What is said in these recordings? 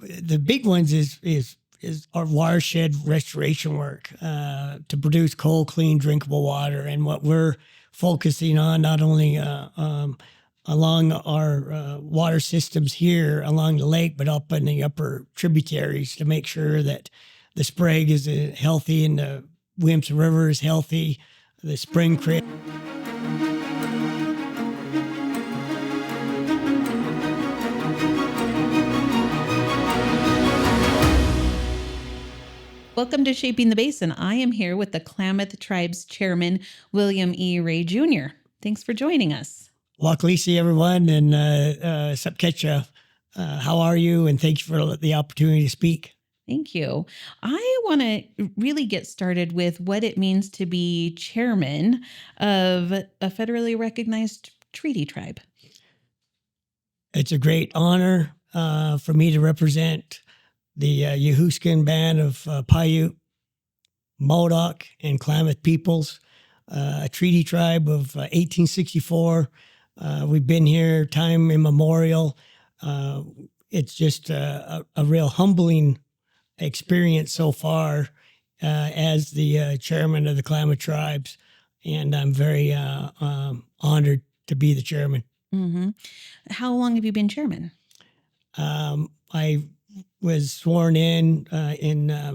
The big ones is our watershed restoration work to produce cold, clean, drinkable water. And what we're focusing on, not only along our water systems here along the lake, but up in the upper tributaries to make sure that the Sprague is healthy and the Williamson River is healthy, the Spring Creek. Welcome to Shaping the Basin. I am here with the Klamath Tribe's Chairman, William E. Ray Jr. Thanks for joining us. Wakalisi, everyone, and Sapketcha. How are you? And thank you for the opportunity to speak. Thank you. I want to really get started with what it means to be chairman of a federally recognized treaty tribe. It's a great honor for me to represent the Yahuskin band of Paiute, Modoc, and Klamath peoples, a treaty tribe of 1864. We've been here time immemorial. It's just a real humbling experience so far as the chairman of the Klamath tribes, and I'm very honored to be the chairman. Mm-hmm. How long have you been chairman? I was sworn in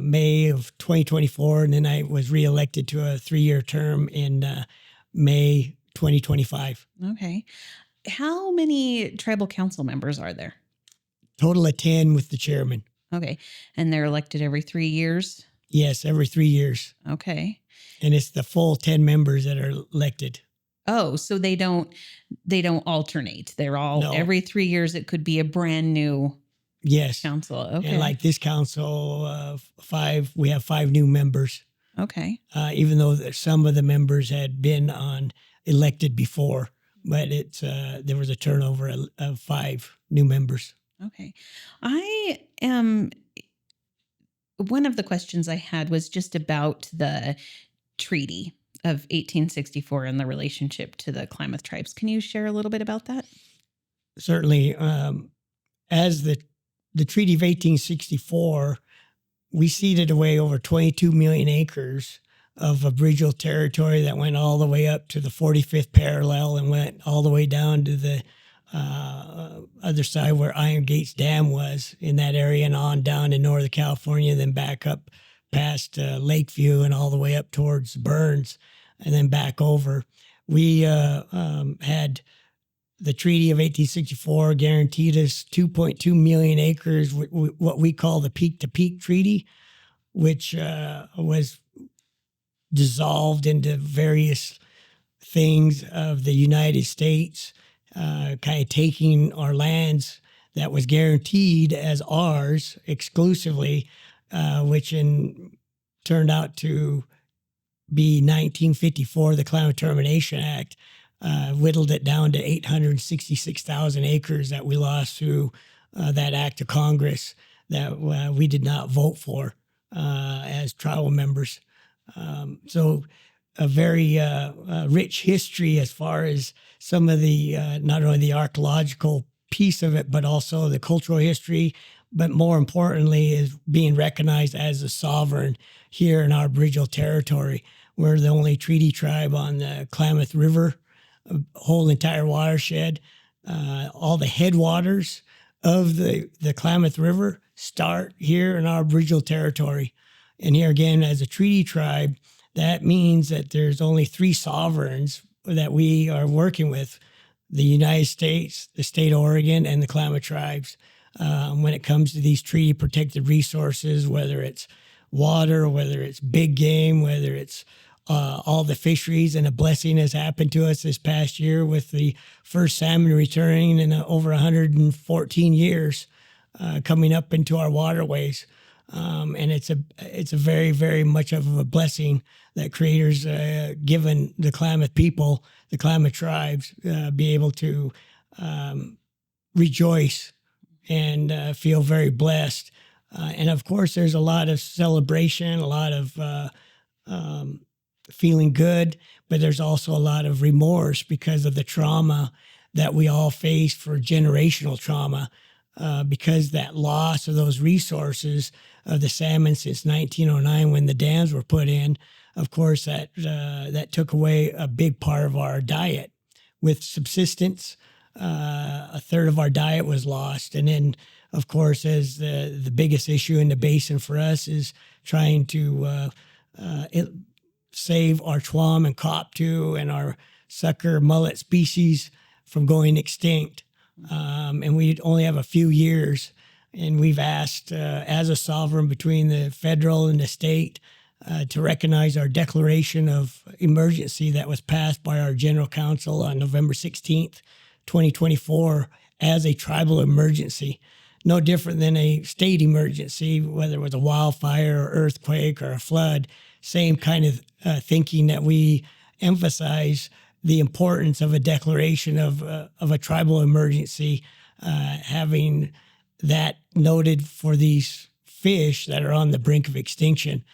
May of 2024, and then I was reelected to a 3-year term in May 2025. Okay. How many tribal council members are there? Total of 10 with the chairman. Okay. And they're elected every 3 years? Yes, every 3 years. Okay. And it's the full 10 members that are elected. Oh, so they don't alternate. They're all every 3 years. It could be a brand new council. Okay. And like this council, we have 5 new members. Okay. Even though some of the members had been elected before, but there was a turnover of 5 new members. Okay. One of the questions I had was just about the treaty of 1864 and the relationship to the Klamath tribes. Can you share a little bit about that? Certainly. As the Treaty of 1864, we ceded away over 22 million acres of aboriginal territory that went all the way up to the 45th parallel and went all the way down to the other side where Iron Gates Dam was in that area and on down in Northern California, and then back up past Lakeview and all the way up towards Burns and then back over. We had the Treaty of 1864 guaranteed us 2.2 million acres, what we call the peak-to-peak treaty, which was dissolved into various things of the United States, kind of taking our lands that was guaranteed as ours exclusively, which turned out to be 1954, the Klamath Termination Act, whittled it down to 866,000 acres that we lost through that act of Congress that we did not vote for as tribal members. So a very rich history as far as some of the, not only the archaeological piece of it, but also the cultural history, but more importantly is being recognized as a sovereign here in our aboriginal territory. We're the only treaty tribe on the Klamath River, whole entire watershed. All the headwaters of the Klamath River start here in our aboriginal territory. And here again, as a treaty tribe, that means that there's only 3 sovereigns that we are working with: the United States, the state of Oregon, and the Klamath tribes. When it comes to these treaty protected resources, whether it's water, whether it's big game, whether it's all the fisheries, and a blessing has happened to us this past year with the first salmon returning in over 114 years coming up into our waterways. And it's a very, very much of a blessing that Creator's given the Klamath people, the Klamath tribes, be able to rejoice and feel very blessed. And of course, there's a lot of celebration, a lot of feeling good, but there's also a lot of remorse because of the trauma that we all face for generational trauma. because that loss of those resources of the salmon since 1909 when the dams were put in, of course, that took away a big part of our diet. With subsistence, a third of our diet was lost. And then, of course, as the biggest issue in the basin for us is trying to save our twam and koptu and our sucker mullet species from going extinct. And we only have a few years. And we've asked, as a sovereign between the federal and the state, to recognize our declaration of emergency that was passed by our General Council on November 16th, 2024, as a tribal emergency. No different than a state emergency, whether it was a wildfire or earthquake or a flood. Same kind of thinking that we emphasize the importance of a declaration of a tribal emergency, having that noted for these fish that are on the brink of extinction.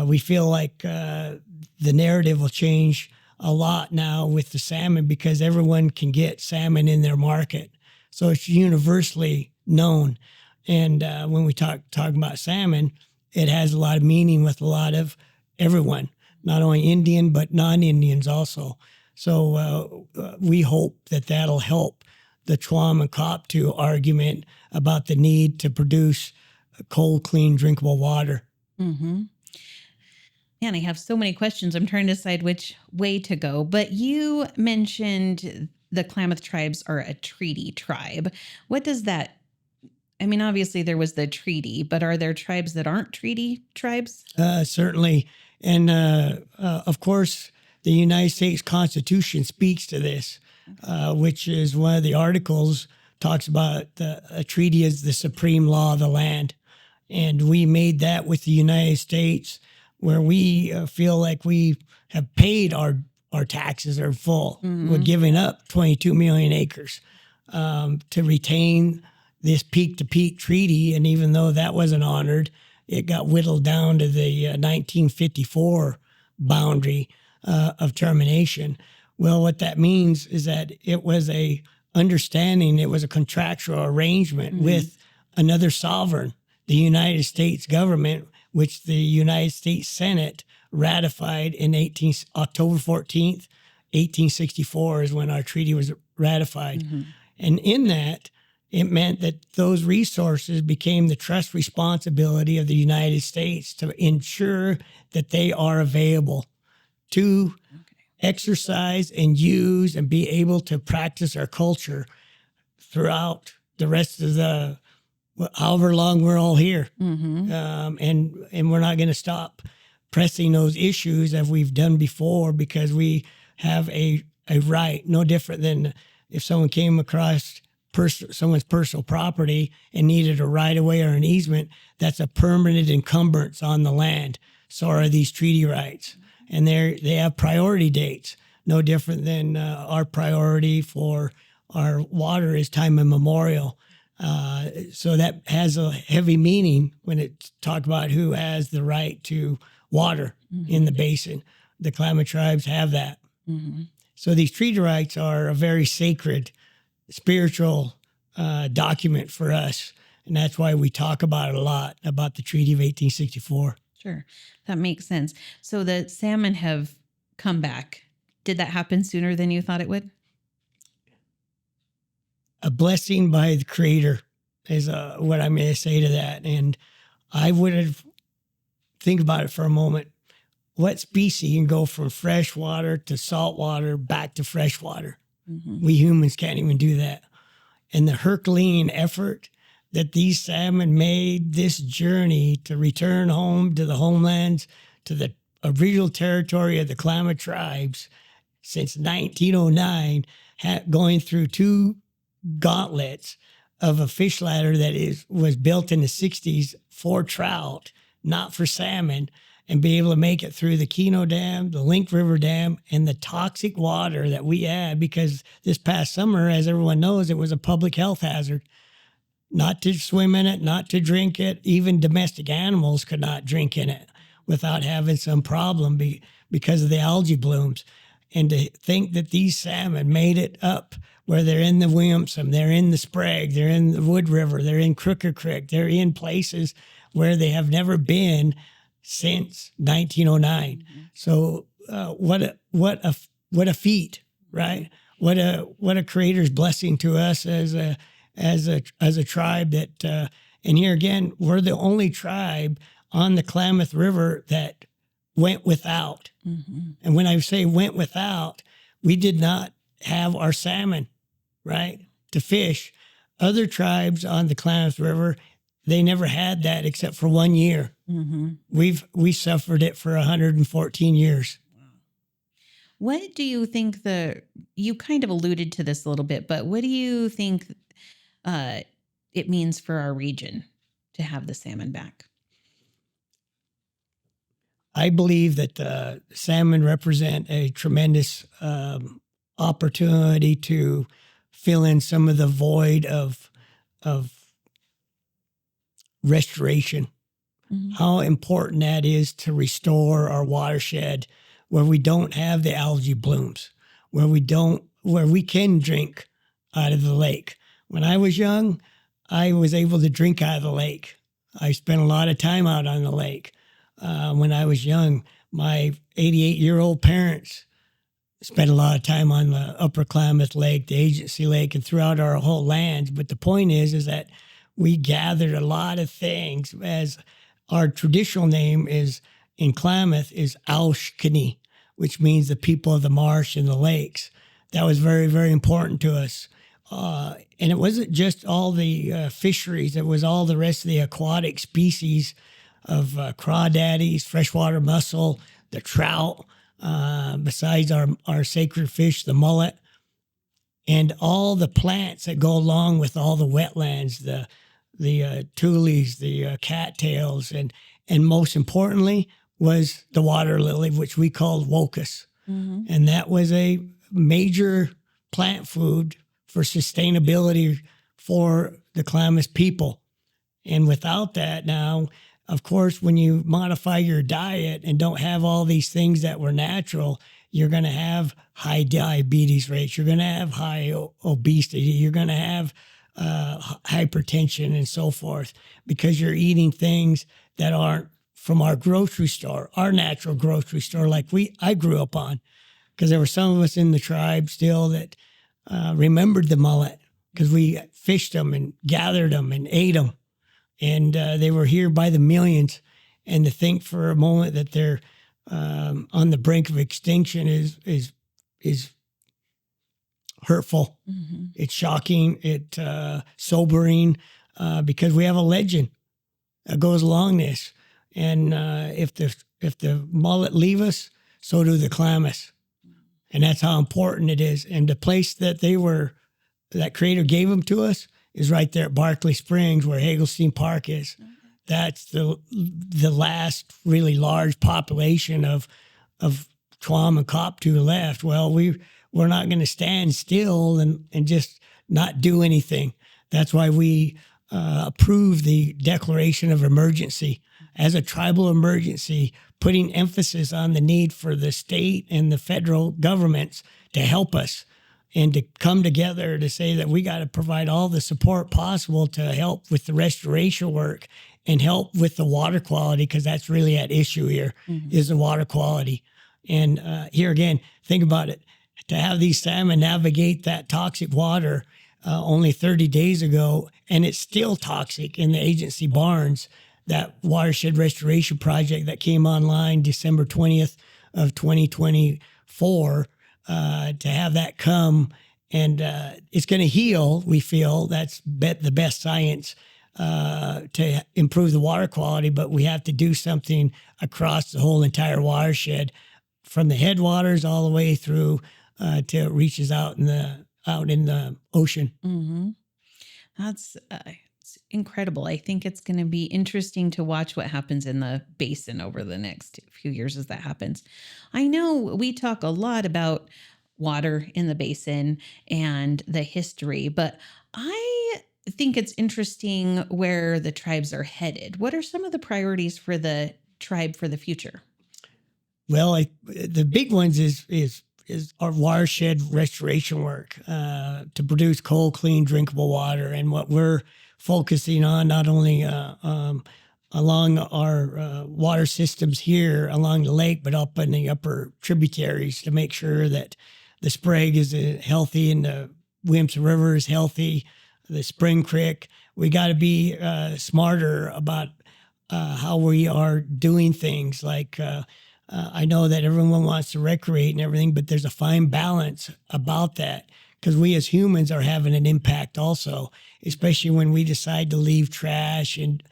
We feel like the narrative will change a lot now with the salmon because everyone can get salmon in their market. So it's universally known. And when we talk about salmon, it has a lot of meaning with a lot of everyone, not only Indian, but non-Indians also. So we hope that that'll help the twam and koptu argument about the need to produce cold, clean, drinkable water. Mm-hmm. Man, I have so many questions. I'm trying to decide which way to go. But you mentioned the Klamath tribes are a treaty tribe. What does that? I mean, obviously there was the treaty, but are there tribes that aren't treaty tribes? Certainly. And of course, the United States Constitution speaks to this, which is one of the articles talks about a treaty as the supreme law of the land. And we made that with the United States, where we feel like we have paid our taxes are full. Mm-hmm. We're giving up 22 million acres to retain this peak-to-peak treaty. And even though that wasn't honored, it got whittled down to the 1954 boundary of termination. Well, what that means is that it was a understanding, it was a contractual arrangement with another sovereign, the United States government, which the United States Senate ratified in October 14th, 1864 is when our treaty was ratified. Mm-hmm. And in that, it meant that those resources became the trust responsibility of the United States to ensure that they are available to exercise and use and be able to practice our culture throughout the rest of the however long we're all here. Mm-hmm. And we're not going to stop pressing those issues as we've done before because we have a right, no different than if someone came across someone's personal property and needed a right-of-way or an easement, that's a permanent encumbrance on the land. So are these treaty rights. And they have priority dates, no different than our priority for our water is time immemorial. So that has a heavy meaning when it talk about who has the right to water in the basin. The Klamath tribes have that. Mm-hmm. So these treaty rights are a very sacred spiritual document for us. And that's why we talk about it a lot, about the Treaty of 1864. Sure. That makes sense. So the salmon have come back. Did that happen sooner than you thought it would? A blessing by the Creator is what I'm going to say to that. And I would have, think about it for a moment. What species can go from fresh water to salt water back to fresh water? Mm-hmm. We humans can't even do that. And the Herculean effort that these salmon made this journey to return home to the homelands, to the original territory of the Klamath tribes since 1909, going through two gauntlets of a fish ladder that was built in the 60s for trout, not for salmon, and be able to make it through the Keno Dam, the Link River Dam, and the toxic water that we had, because this past summer, as everyone knows, it was a public health hazard. Not to swim in it, not to drink it. Even domestic animals could not drink in it without having some problem because of the algae blooms. And to think that these salmon made it up where they're in the Williamson, they're in the Sprague, they're in the Wood River, they're in Crooker Creek, they're in places where they have never been since 1909. So what a feat, right? What a creator's blessing to us as a tribe that and here again, we're the only tribe on the Klamath River that went without. And when I say went without, we did not have our salmon, right, to fish. Other tribes on the Klamath River, they never had that except for 1 year. We suffered it for 114 years. What do you think you kind of alluded to this a little bit, but what do you think it means for our region to have the salmon back? I believe that salmon represent a tremendous opportunity to fill in some of the void of restoration. How important that is to restore our watershed where we don't have the algae blooms, where we can drink out of the lake. When I was young, I was able to drink out of the lake. I spent a lot of time out on the lake. When I was young, my 88-year-old parents spent a lot of time on the Upper Klamath Lake, the Agency Lake, and throughout our whole lands. But the point is that we gathered a lot of things. As our traditional name is in Klamath is Aushkani, which means the people of the marsh and the lakes. That was very, very important to us. And it wasn't just all the fisheries. It was all the rest of the aquatic species of crawdaddies, freshwater mussel, the trout, besides our sacred fish, the mullet, and all the plants that go along with all the wetlands, the tules, the cattails, and most importantly was the water lily, which we called wokus. And that was a major plant food for sustainability for the Klamath people. And without that now, of course, when you modify your diet and don't have all these things that were natural, you're going to have high diabetes rates. You're going to have high obesity. You're going to have hypertension and so forth because you're eating things that aren't from our grocery store, our natural grocery store like I grew up on. Because there were some of us in the tribe still that remembered the mullet because we fished them and gathered them and ate them. And they were here by the millions. And to think for a moment that they're on the brink of extinction is hurtful. It's shocking. It's sobering because we have a legend that goes along this. And if the mullet leave us, so do the Klamath. And that's how important it is. And the place that that creator gave them to us is right there at Barkley Springs where Hagelstein Park is. That's the last really large population of Twam and koptu left. Well, we're not going to stand still and just not do anything. That's why we approved the declaration of emergency as a tribal emergency, putting emphasis on the need for the state and the federal governments to help us and to come together to say that we got to provide all the support possible to help with the restoration work and help with the water quality, because that's really at issue here, is the water quality. And here again, think about it. To have these salmon navigate that toxic water only 30 days ago, and it's still toxic in the agency barns, that watershed restoration project that came online December 20th of 2024, to have that come and it's going to heal, we feel. That's the best science to improve the water quality, but we have to do something across the whole entire watershed from the headwaters all the way through till it reaches out in the ocean. That's it's incredible. I think it's going to be interesting to watch what happens in the basin over the next few years as that happens. I know we talk a lot about water in the basin and the history, but I think it's interesting where the tribes are headed. What are some of the priorities for the tribe for the future? Well, the big ones is is our watershed restoration work to produce cold, clean, drinkable water. And what we're focusing on, not only along our water systems here along the lake, but up in the upper tributaries to make sure that the Sprague is healthy and the Williamson River is healthy, the Spring Creek. We got to be smarter about how we are doing things. Like I know that everyone wants to recreate and everything, but there's a fine balance about that because we as humans are having an impact also, especially when we decide to leave trash and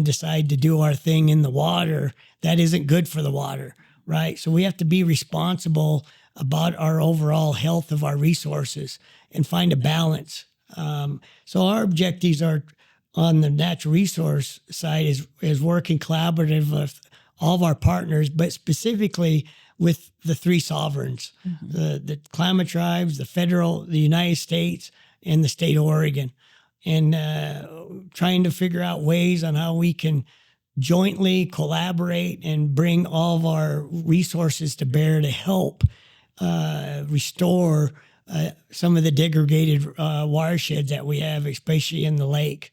decide to do our thing in the water. That isn't good for the water, right? So we have to be responsible about our overall health of our resources and find a balance. So our objectives are on the natural resource side is working collaborative with all of our partners, but specifically with the three sovereigns, the Klamath tribes, the federal, the United States, and the state of Oregon, and trying to figure out ways on how we can jointly collaborate and bring all of our resources to bear to help restore some of the degraded watersheds that we have, especially in the lake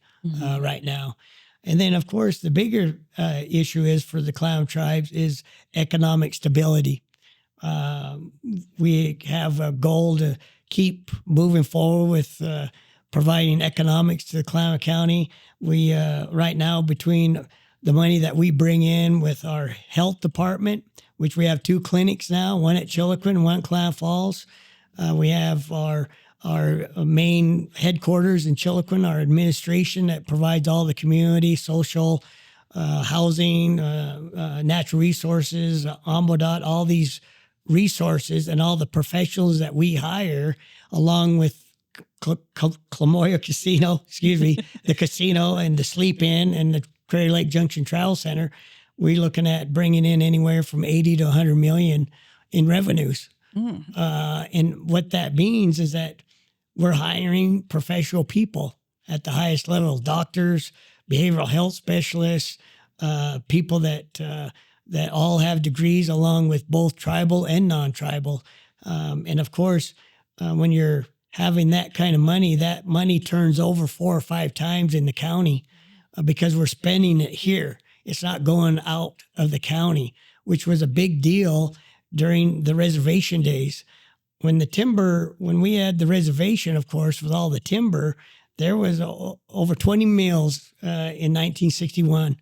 right now. And then, of course, the bigger issue is for the Klamath tribes is economic stability. We have a goal to keep moving forward with providing economics to the Klamath County. We right now, between the money that we bring in with our health department, which we have 2 clinics now, one at Chiloquin and one at Klamath Falls. We have our main headquarters in Chiloquin, our administration that provides all the community, social, housing, natural resources, Ombodot, all these resources and all the professionals that we hire, along with Clamoya Casino, the casino and the Sleep Inn and the Prairie Lake Junction Travel Center. We're looking at bringing in anywhere from 80 to 100 million in revenues. And what that means is that we're hiring professional people at the highest level, doctors, behavioral health specialists, people that all have degrees along with both tribal and non-tribal. And of course, when you're having that kind of money, that money turns over 4 or 5 times in the county because we're spending it here. It's not going out of the county, which was a big deal during the reservation days. When we had the reservation, of course, with all the timber, there was over 20 mills in 1961.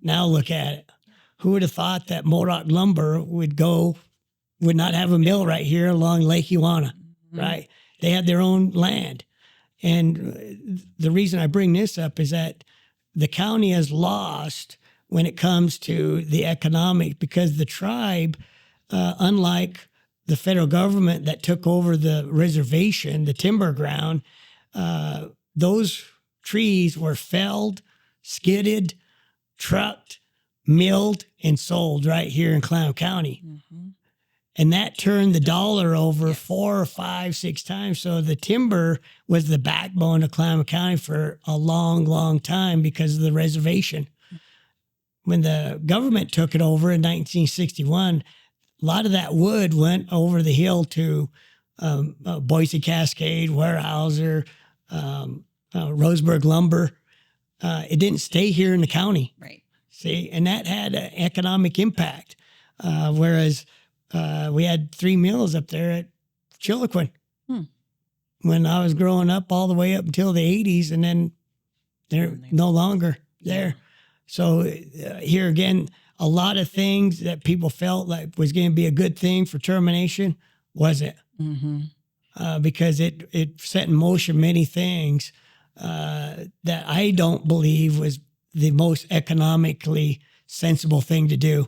Now look at it. Who would have thought that Modoc Lumber would not have a mill right here along Lake Iguana, right? They had their own land. And the reason I bring this up is that the county has lost when it comes to the economic, because the tribe, unlike the federal government that took over the reservation, the timber ground, those trees were felled, skidded, trucked, milled, and sold right here in Klamath County. And that turned the dollar over 4 or 5, 6 times. So the timber was the backbone of Klamath County for a long, long time because of the reservation. When the government took it over in 1961, a lot of that wood went over the hill to Boise Cascade, Weyerhaeuser, Roseburg Lumber. It didn't stay here in the county. Right. See, and that had an economic impact. Whereas we had 3 mills up there at Chiloquin when I was growing up, all the way up until the 80s, and then they're no longer there. So here again, a lot of things that people felt like was going to be a good thing for termination wasn't, because it set in motion many things that I don't believe was the most economically sensible thing to do.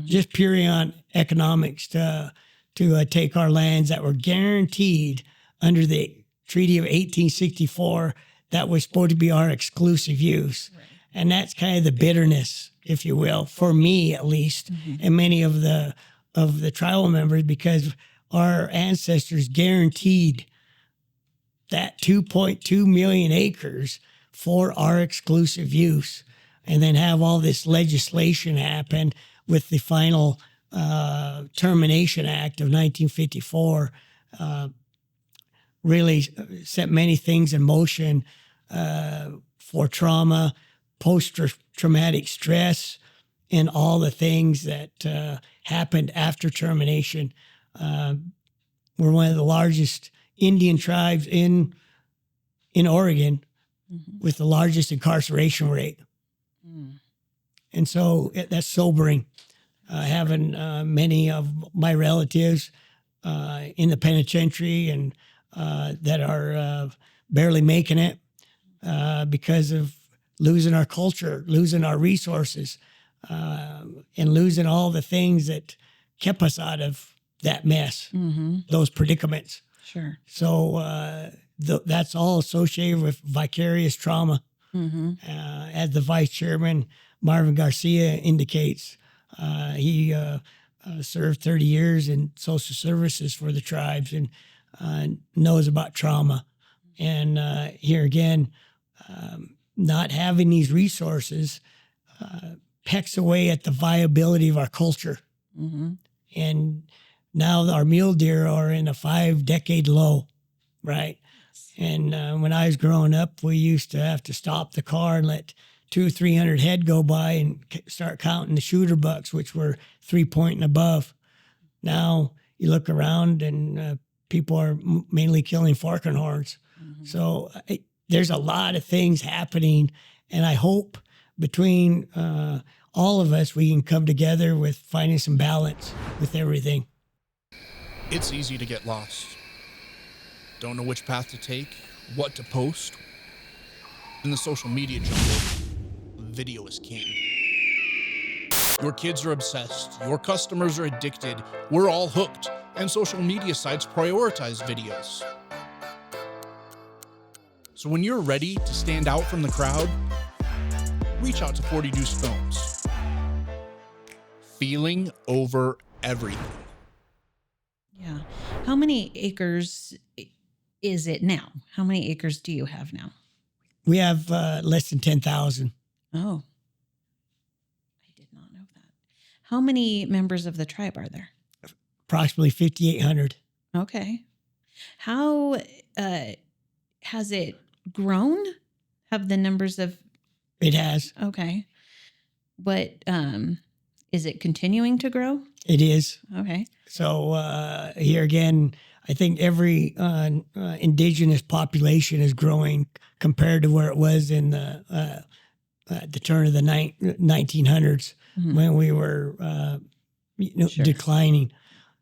Just purely on economics to take our lands that were guaranteed under the Treaty of 1864 that was supposed to be our exclusive use. Right. And that's kind of the bitterness, if you will, for me at least, and many of the tribal members, because our ancestors guaranteed that 2.2 million acres for our exclusive use, and then have all this legislation happen with the final Termination Act of 1954 really set many things in motion for trauma, post-traumatic stress, and all the things that happened after termination. We're one of the largest Indian tribes in Oregon with the largest incarceration rate. And so that's sobering. Having many of my relatives in the penitentiary and that are barely making it because of losing our culture, losing our resources, and losing all the things that kept us out of that mess, those predicaments. Sure. So that's all associated with vicarious trauma. As the vice chairman, Marvin Garcia, indicates, he served 30 years in social services for the tribes and knows about trauma. And here again, not having these resources pecks away at the viability of our culture. And now our mule deer are in a 5-decade low, right? And when I was growing up, we used to have to stop the car and let 200-300 head go by and start counting the shooter bucks, which were 3-point and above. Now you look around and people are mainly killing fork and horns. So there's a lot of things happening, and I hope between all of us we can come together with finding some balance with everything. It's easy to get lost. Don't know which path to take, what to post. In the social media jungle, video is king. Your kids are obsessed, your customers are addicted, we're all hooked, and social media sites prioritize videos. So when you're ready to stand out from the crowd, reach out to 40 Deuce Films. Feeling over everything. Yeah. How many acres is it now? How many acres do you have now? We have less than 10,000. Oh, I did not know that. How many members of the tribe are there? Approximately 5,800. Okay. How has it grown? Have the numbers of... It has. Okay. But is it continuing to grow? It is. Okay. So here again, I think every indigenous population is growing compared to where it was in the turn of the 1900s when we were Sure. declining.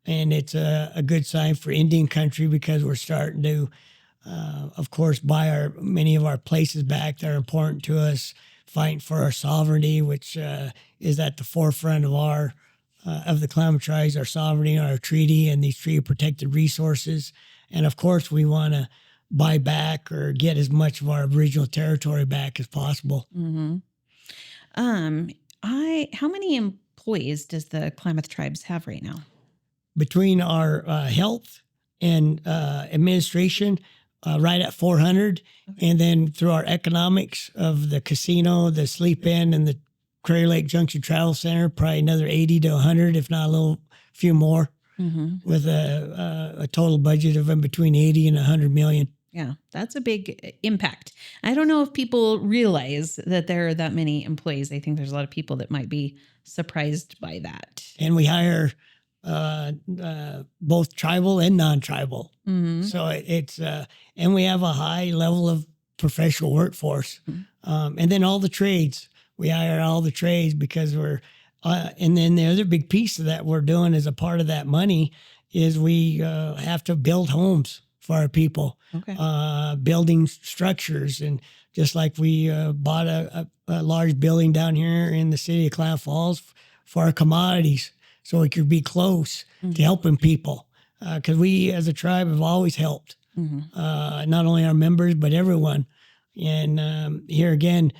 And it's a good sign for Indian country because we're starting to, of course, buy many of our places back that are important to us, fighting for our sovereignty, which is at the forefront of the Klamath tribes, our sovereignty, our treaty, and these treaty protected resources. And of course, we want to buy back or get as much of our original territory back as possible. How many employees does the Klamath tribes have right now? Between our health and administration, right at 400. Okay. And then through our economics of the casino, the sleep inn, and the Crater Lake Junction Travel Center, probably another 80 to 100, if not a few more, with a total budget of in between 80 and 100 million. Yeah, that's a big impact. I don't know if people realize that there are that many employees. I think there's a lot of people that might be surprised by that. And we hire both tribal and non-tribal. So it's, and we have a high level of professional workforce. And then all the trades. We hire all the trades because and then the other big piece of that we're doing as a part of that money is we have to build homes for our people, building structures. And just like we bought a large building down here in the city of Klamath Falls for our commodities so we could be close to helping people. Because we as a tribe have always helped, not only our members, but everyone. And here again,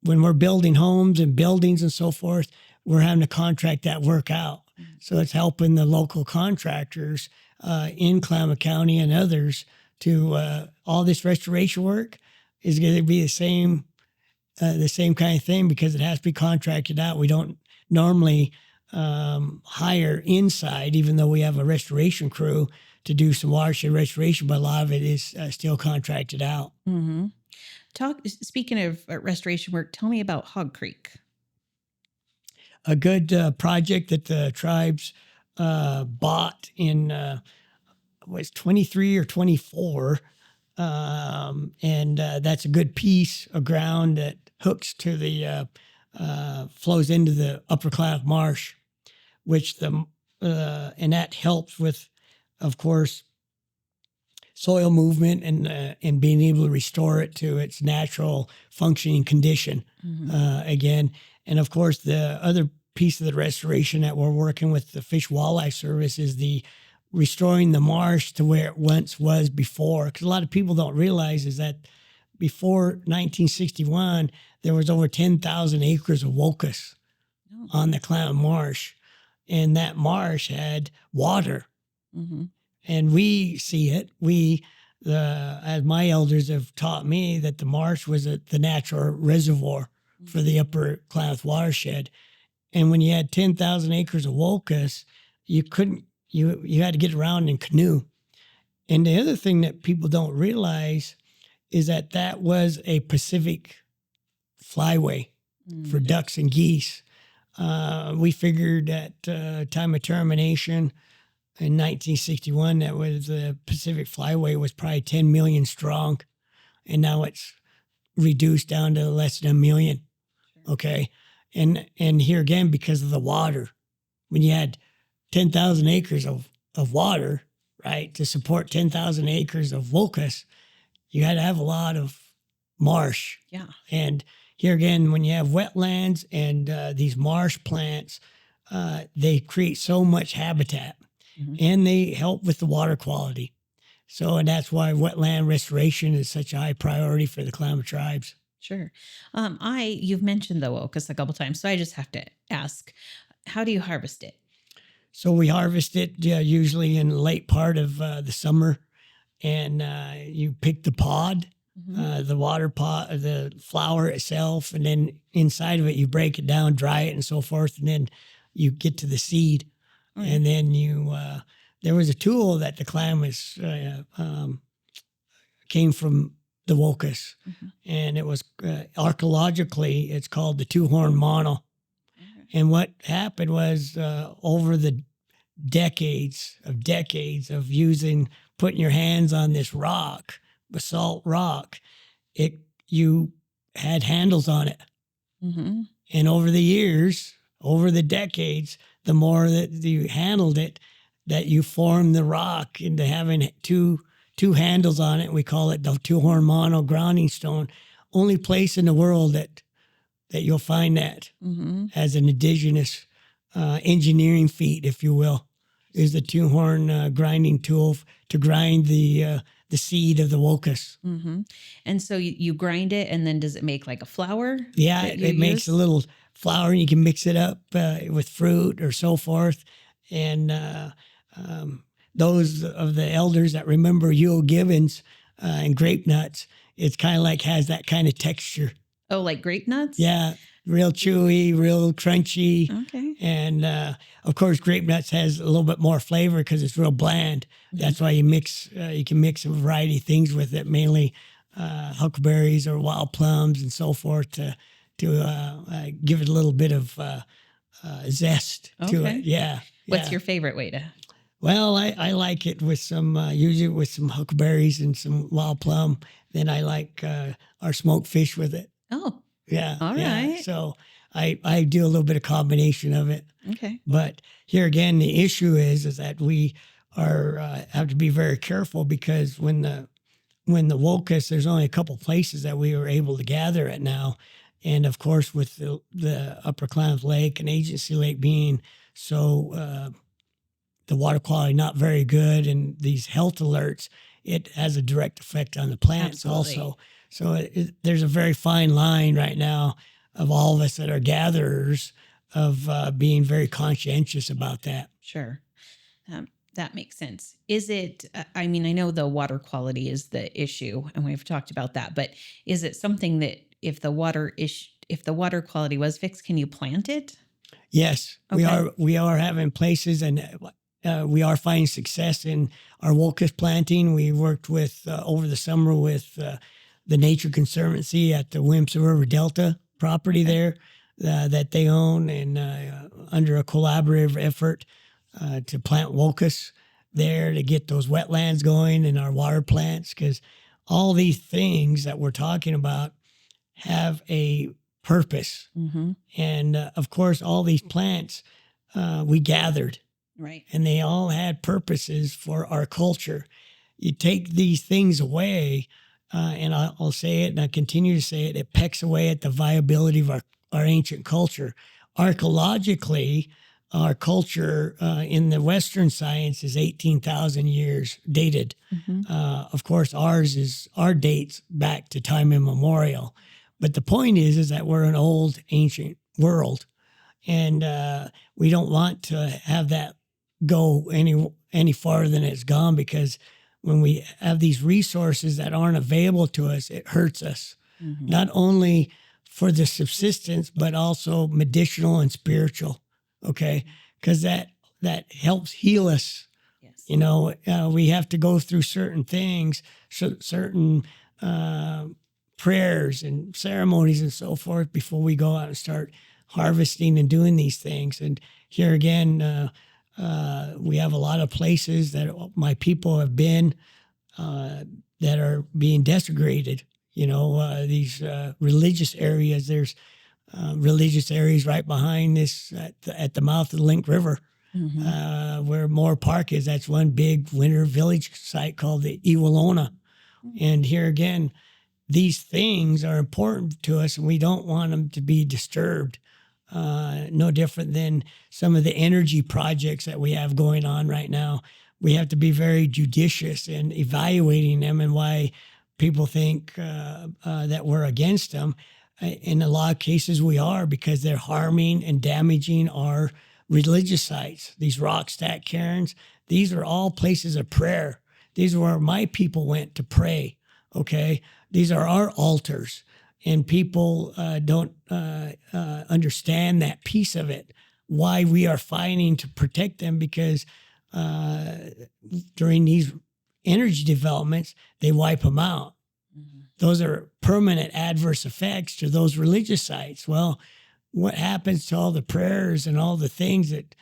when we're building homes and buildings and so forth, we're having to contract that work out. So it's helping the local contractors in Klamath County and others to all this restoration work is going to be the same kind of thing because it has to be contracted out. We don't normally hire inside, even though we have a restoration crew to do some watershed restoration, but a lot of it is still contracted out. Mm-hmm. Speaking of restoration work, tell me about Hog Creek. A good project that the tribes bought in was 23 or 24. And that's a good piece of ground that hooks to the, flows into the Upper Klamath Marsh, which and that helps with, of course, soil movement and being able to restore it to its natural functioning condition again. And of course, the other piece of the restoration that we're working with the Fish Wildlife Service is the restoring the marsh to where it once was before. Because a lot of people don't realize is that before 1961, there was over 10,000 acres of locust on the Klamath Marsh. And that marsh had water. Mm-hmm. And we see it. As my elders have taught me, that the marsh was the natural reservoir for the Upper Klamath watershed. And when you had 10,000 acres of locust, you had to get around in canoe. And the other thing that people don't realize is that was a Pacific flyway for ducks and geese. We figured at time of termination in 1961, that was the Pacific Flyway was probably 10 million strong, and now it's reduced down to less than 1 million. Okay, and here again, because of the water, when you had 10,000 acres of water, right, to support 10,000 acres of locust, you had to have a lot of marsh. Yeah, and here again, when you have wetlands and these marsh plants, they create so much habitat. And they help with the water quality. And that's why wetland restoration is such a high priority for the Klamath tribes. Sure. You've mentioned the locust a couple times, so I just have to ask, how do you harvest it? So we harvest it usually in the late part of the summer, and you pick the pod, the water pod, the flower itself, and then inside of it you break it down, dry it, and so forth, and then you get to the seed. And then there was a tool that the Klamath came from the locust, and it was archaeologically, it's called the two-horn mono. And what happened was over the decades of putting your hands on this rock, basalt rock, you had handles on it. And over the years, over the decades, the more that you handled it, that you formed the rock into having two handles on it. We call it the two-horn mono grounding stone. Only place in the world that you'll find that as an indigenous engineering feat, if you will, is the two-horn grinding tool to grind the seed of the locust. And so you grind it, and then does it make like a flour? Yeah, it makes a little flour, and you can mix it up with fruit or so forth. And those of the elders that remember Yule Gibbons and grape nuts, it's kind of like has that kind of texture. Oh, like grape nuts? Yeah, real chewy, real crunchy. Okay. And of course, grape nuts has a little bit more flavor because it's real bland. That's why you can mix a variety of things with it, mainly huckleberries or wild plums and so forth to give it a little bit of zest to it. Yeah. What's your favorite way to? Well, I like it with usually with some huckleberries and some wild plum. Then I like our smoked fish with it. Oh. Yeah. All right. So I do a little bit of combination of it. Okay. But here again, the issue is that we have to be very careful, because when the locust, there's only a couple places that we were able to gather it now. And of course, with the Upper Klamath Lake and Agency Lake being so, the water quality not very good, and these health alerts, it has a direct effect on the plants. Absolutely. Also. So there's a very fine line right now of all of us that are gatherers of being very conscientious about that. Sure. That makes sense. Is it, I know the water quality is the issue, and we've talked about that, but is it something that if the water quality was fixed, can you plant it? Yes, Okay. we are having places, and we are finding success in our locust planting. We worked with over the summer with the Nature Conservancy at the Williamson River Delta property Okay. there that they own, and under a collaborative effort to plant locusts there to get those wetlands going and our water plants, because all these things that we're talking about have a purpose. Mm-hmm. And of course, all these plants we gathered, Right. and they all had purposes for our culture. You take these things away, and I'll say it and I continue to say it, it pecks away at the viability of our ancient culture. Archaeologically, our culture in the Western science is 18,000 years dated. Mm-hmm. Of course, our dates back to time immemorial. But the point is that we're an old, ancient world, and we don't want to have that go any farther than it's gone, because when we have these resources that aren't available to us, it hurts us, Mm-hmm. not only for the subsistence, but also medicinal and spiritual. Okay. Because that helps heal us. Yes. You know, we have to go through certain things, certain prayers and ceremonies and so forth before we go out and start harvesting and doing these things. And here again, we have a lot of places that my people have been that are being desecrated. You know, these religious areas. There's religious areas right behind this at the mouth of the Link River, Mm-hmm. where Moore Park is. That's one big winter village site called the Iwalona. And here again, these things are important to us, and we don't want them to be disturbed. No different than some of the energy projects that we have going on right now. We have to be very judicious in evaluating them and why people think that we're against them. In a lot of cases, we are, because they're harming and damaging our religious sites. These rock stack cairns, these are all places of prayer. These are where my people went to pray. Okay. These are our altars, and people don't understand that piece of it, why we are fighting to protect them, because during these energy developments, they wipe them out. Mm-hmm. Those are permanent adverse effects to those religious sites. Well, what happens to all the prayers and all the things that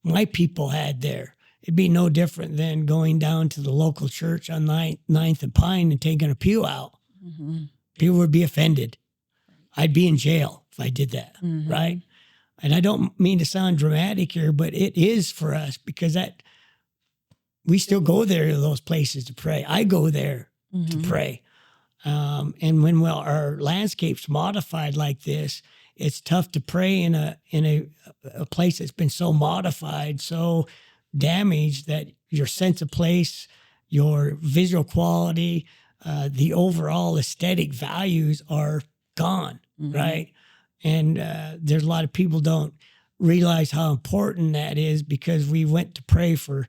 my people had there? It'd be no different than going down to the local church on 9th and Pine and taking a pew out. Mm-hmm. People would be offended. I'd be in jail if I did that, Mm-hmm. right? And I don't mean to sound dramatic here, but it is for us, because that we still go there to those places to pray. I go there to Mm-hmm. pray. And when our landscape's modified like this, it's tough to pray in a place that's been so modified, so damaged, that your sense of place, your visual quality, the overall aesthetic values are gone, Mm-hmm. right? And there's a lot of people don't realize how important that is, because we went to pray for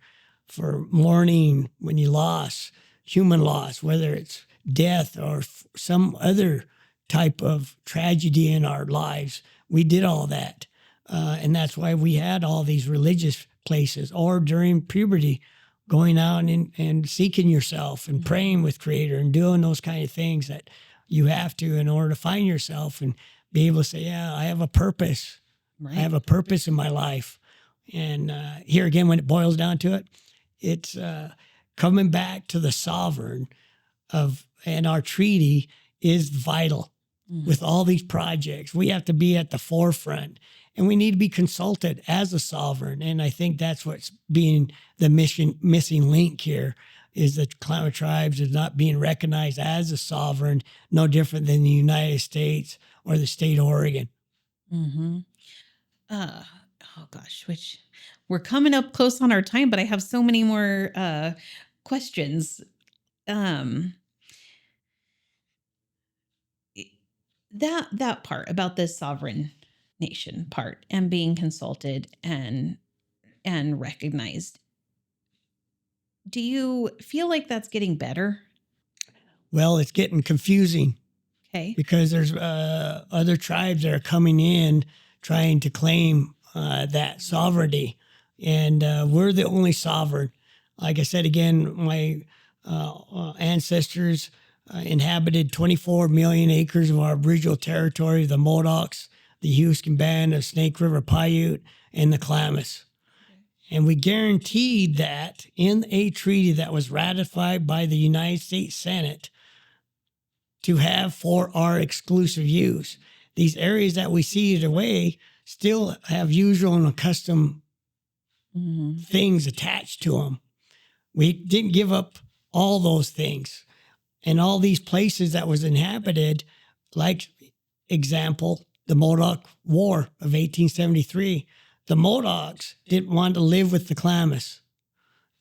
mourning when you lost human loss, whether it's death or some other type of tragedy in our lives. We did all that. And that's why we had all these religious places, or during puberty, going out and seeking yourself and praying with Creator and doing those kind of things that you have to in order to find yourself and be able to say, yeah, I have a purpose. Right. I have a purpose in my life. And here again, when it boils down to it, it's coming back to the sovereign and our treaty is vital. Mm-hmm. With all these projects, we have to be at the forefront, and we need to be consulted as a sovereign. And I think that's what's being the missing link here, is that Klamath tribes is not being recognized as a sovereign, no different than the United States or the state of Oregon. Mm-hmm. Oh gosh, which we're coming up close on our time, but I have so many more questions. That part about the sovereign nation part and being consulted and recognized. Do you feel like that's getting better? Well, it's getting confusing, Okay. because there's other tribes that are coming in trying to claim that sovereignty. And we're the only sovereign. Like I said, again, my ancestors inhabited 24 million acres of our Aboriginal territory, the Modocs, the Huascan Band, the Snake River Paiute, and the Klamaths. And we guaranteed that in a treaty that was ratified by the United States Senate to have for our exclusive use. These areas that we ceded away still have usual and custom things attached to them. We didn't give up all those things. And all these places that was inhabited, like example, the Modoc War of 1873, the Modocs didn't want to live with the Klamaths.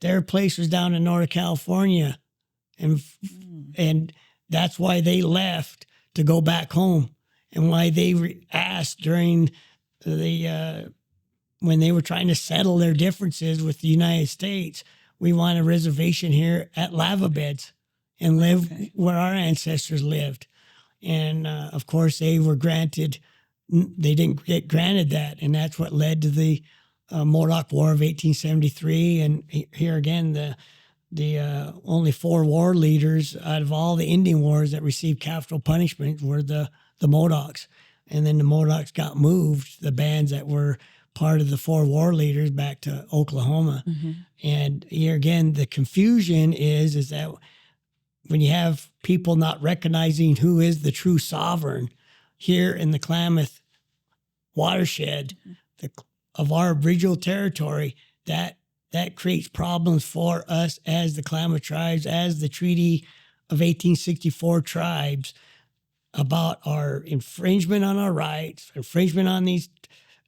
Their place was down in Northern California. And that's why they left to go back home, and why they asked during the when they were trying to settle their differences with the United States, we want a reservation here at lava beds and live where our ancestors lived. And of course, they didn't get granted that. And that's what led to the Modoc War of 1873. And here again, the only 4 war leaders out of all the Indian wars that received capital punishment were the Modocs. And then the Modocs got moved, the bands that were part of the 4 war leaders, back to Oklahoma. And here again, the confusion is that when you have people not recognizing who is the true sovereign here in the Klamath watershed of our Aboriginal territory, that creates problems for us as the Klamath tribes, as the Treaty of 1864 tribes, about our infringement on our rights, infringement on these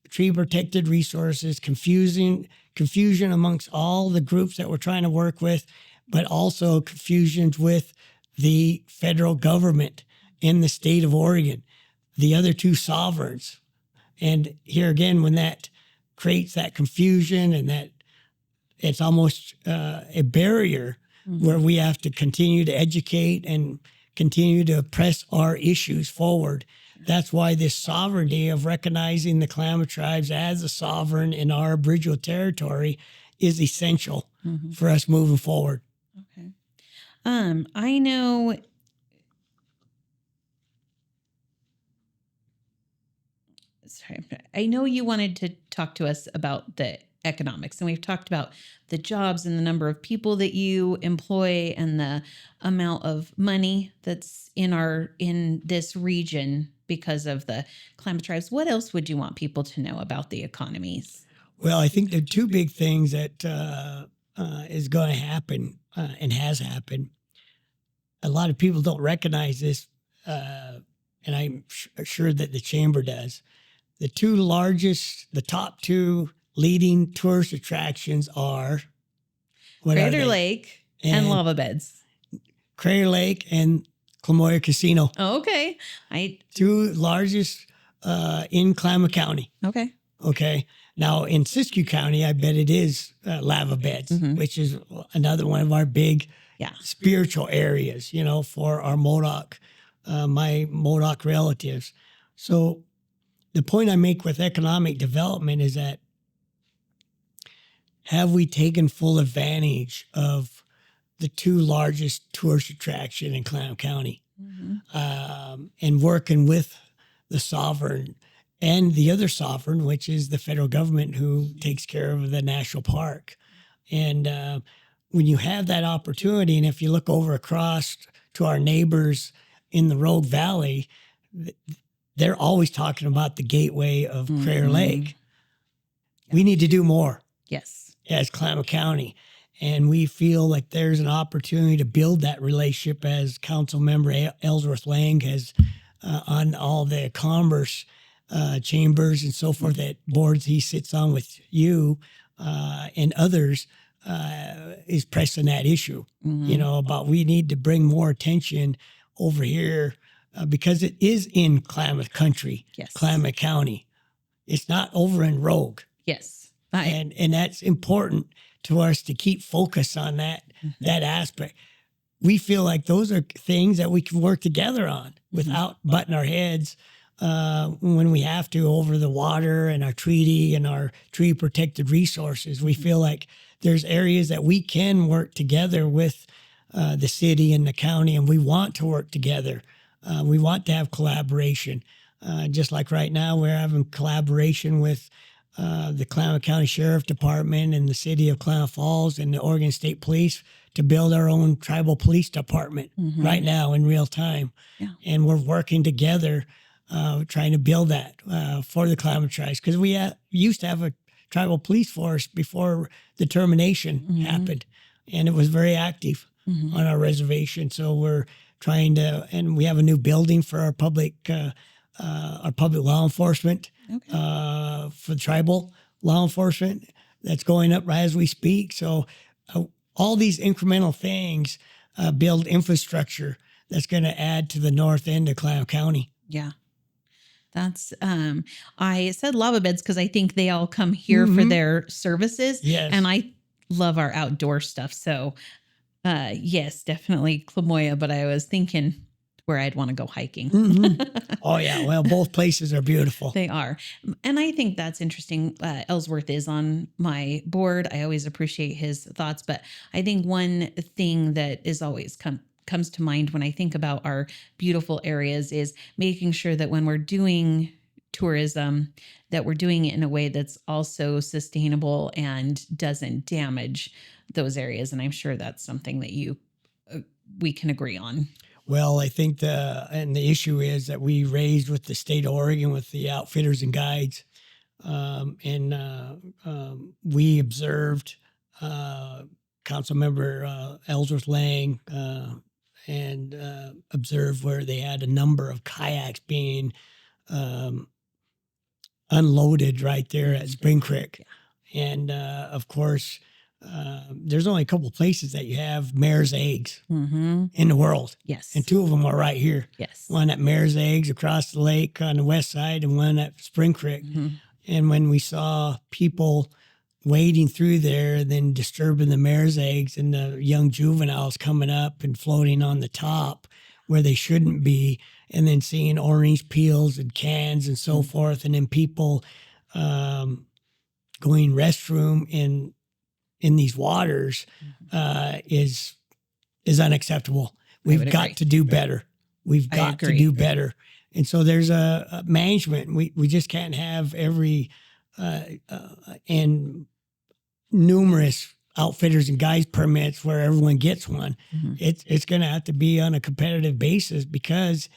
tree protected resources, confusion amongst all the groups that we're trying to work with, but also confusions with the federal government in the state of Oregon, the other 2 sovereigns. And here again, when that creates that confusion, and that it's almost a barrier where we have to continue to educate and continue to press our issues forward. That's why this sovereignty of recognizing the Klamath tribes as a sovereign in our Aboriginal territory is essential for us moving forward. Okay. I know. Sorry, I know you wanted to talk to us about the economics, and we've talked about the jobs and the number of people that you employ and the amount of money that's in this region because of the Klamath tribes. What else would you want people to know about the economies? Well, I think there are 2 big things that is going to happen and has happened. A lot of people don't recognize this, and I'm sure that the Chamber does. The top 2 leading tourist attractions are Crater Lake and lava beds. Crater Lake and Clamoya Casino. Oh, okay. 2 largest in Klamath County. Okay. Okay. Now in Siskiyou County, I bet it is lava beds, which is another one of our big spiritual areas, for our Modoc, my Modoc relatives. So the point I make with economic development is that, have we taken full advantage of the 2 largest tourist attraction in Klamath County, and working with the sovereign and the other sovereign, which is the federal government, who takes care of the national park. And when you have that opportunity, and if you look over across to our neighbors in the Rogue Valley, they're always talking about the gateway of Crater Lake. We need to do more. Yes. As Klamath County. And we feel like there's an opportunity to build that relationship, as Council Member Ellsworth Lang has on all the commerce chambers and so forth, that boards he sits on with you and others, is pressing that issue, about we need to bring more attention over here because it is in Klamath country, Klamath County. It's not over in Rogue. Yes. And that's important to us to keep focus on that aspect. We feel like those are things that we can work together on without butting our heads when we have to over the water and our treaty and our treaty protected resources. We feel like there's areas that we can work together with the city and the county, and we want to work together. We want to have collaboration. Just like right now, we're having collaboration with the Klamath County Sheriff Department and the city of Klamath Falls and the Oregon State Police to build our own tribal police department right now in real time. Yeah. And we're working together trying to build that for the Klamath tribes, because we used to have a tribal police force before the termination happened, and it was very active on our reservation. So we're trying to, and we have a new building for our public law enforcement, for tribal law enforcement that's going up right as we speak. So all these incremental things build infrastructure that's going to add to the north end of Klamath County. Yeah. That's, I said lava beds because I think they all come here for their services. Yes. And I love our outdoor stuff. So, yes, definitely Klamoya, but I was thinking where I'd want to go hiking. Oh, yeah. Well, both places are beautiful. They are. And I think that's interesting. Ellsworth is on my board. I always appreciate his thoughts. But I think one thing that is always comes to mind when I think about our beautiful areas is making sure that when we're doing tourism, that we're doing it in a way that's also sustainable and doesn't damage those areas. And I'm sure that's something that we can agree on. Well, I think the issue is that we raised with the state of Oregon with the outfitters and guides, and we observed Council Member Ellsworth Lang and observed where they had a number of kayaks being unloaded right there at Spring Creek, and of course. There's only a couple places that you have mare's eggs in the world. Yes. And two of them are right here. Yes. One at Mare's Eggs across the lake on the west side and one at Spring Creek. And when we saw people wading through there and then disturbing the mare's eggs and the young juveniles coming up and floating on the top where they shouldn't be, and then seeing orange peels and cans and so forth, and then people going restroom in these waters is unacceptable. We've got to do better. We've got to do better. And so there's a management. We just can't have every and numerous outfitters and guides permits where everyone gets one. It's going to have to be on a competitive basis, because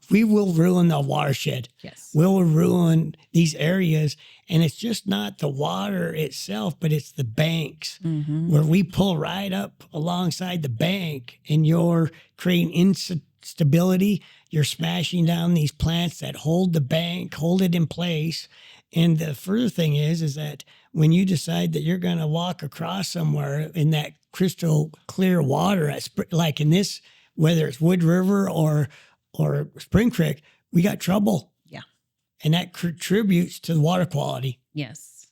we will ruin the watershed. Yes. We'll ruin these areas. And it's just not the water itself, but it's the banks where we pull right up alongside the bank, and you're creating instability. You're smashing down these plants that hold the bank, hold it in place. And the further thing is that when you decide that you're going to walk across somewhere in that crystal clear water, like in this, whether it's Wood River or Spring Creek, we got trouble. Yeah. And that contributes to the water quality. Yes.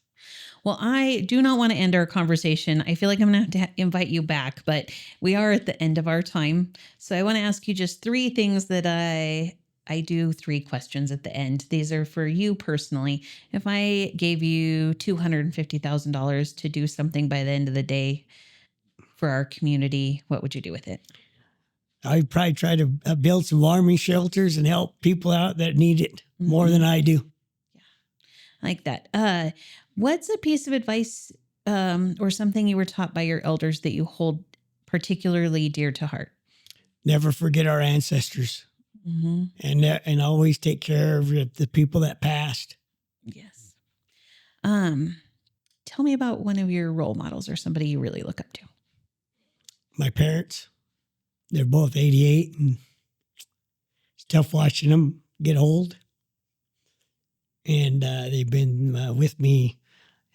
Well, I do not want to end our conversation. I feel like I'm going to have to invite you back, but we are at the end of our time. So I want to ask you just three things that I do 3 questions at the end. These are for you personally. If I gave you $250,000 to do something by the end of the day for our community, what would you do with it? I'd probably try to build some warming shelters and help people out that need it more than I do. Yeah, I like that. What's a piece of advice or something you were taught by your elders that you hold particularly dear to heart? Never forget our ancestors, and always take care of the people that passed. Yes. Tell me about one of your role models or somebody you really look up to. My parents. They're both 88, and it's tough watching them get old. And they've been with me.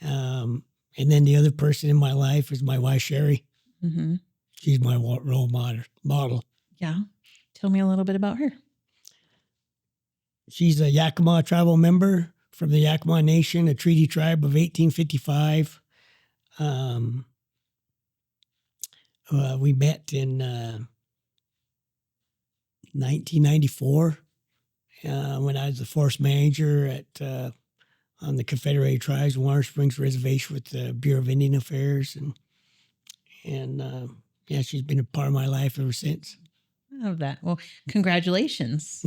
And then the other person in my life is my wife, Sherry. She's my role model. Yeah. Tell me a little bit about her. She's a Yakima tribal member from the Yakima Nation, a treaty tribe of 1855. We met in 1994, when I was the force manager at on the Confederated Tribes Warner Springs Reservation with the Bureau of Indian Affairs, and yeah, she's been a part of my life ever since. I love that. Well, congratulations.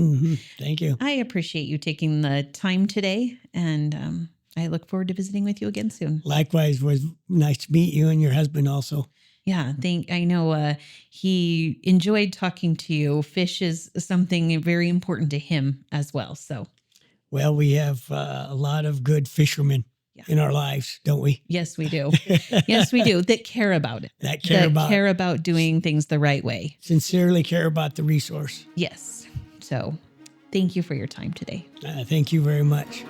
Thank you. I appreciate you taking the time today, and I look forward to visiting with you again soon. Likewise, it was nice to meet you and your husband also. Yeah, I know he enjoyed talking to you. Fish is something very important to him as well. So, well, we have a lot of good fishermen in our lives, don't we? Yes, we do. Yes, we do. That care about it. That care about doing things the right way. Sincerely care about the resource. Yes. So, thank you for your time today. Thank you very much.